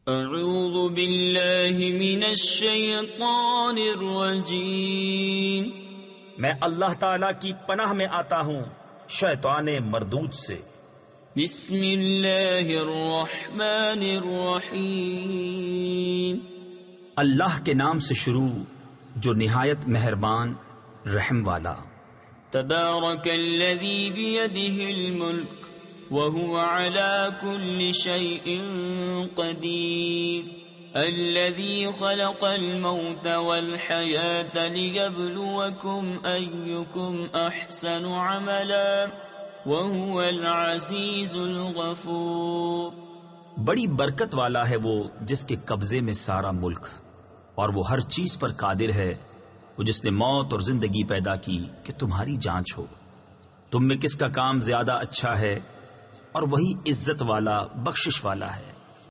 अऊज़ु बिल्लाहि मिनश शैतानिर रजीम। मैं अल्लाह ताला की पनाह में आता हूँ शैताने मरदूद से। बिस्मिल्लाहिर रहमानिर रहीम। अल्लाह के नाम से शुरू जो निहायत मेहरबान रहम वाला। तबारकल्लज़ी बियदिहिल मुल्क वहुव अला कुल्लि शैइन क़दीर। अल्लज़ी ख़लक़ल मौत वल हयात लियब्लुवकुम अय्युकुम अहसनु अमला वहुवल अज़ीज़ुल गफ़ूर। बड़ी बरकत वाला है वो जिसके कब्जे में सारा मुल्क और वो हर चीज पर कादिर है, वो जिसने मौत और जिंदगी पैदा की कि तुम्हारी जांच हो। तुम में किसका काम ज्यादा अच्छा है और वही इज्जत वाला बख्शिश वाला है।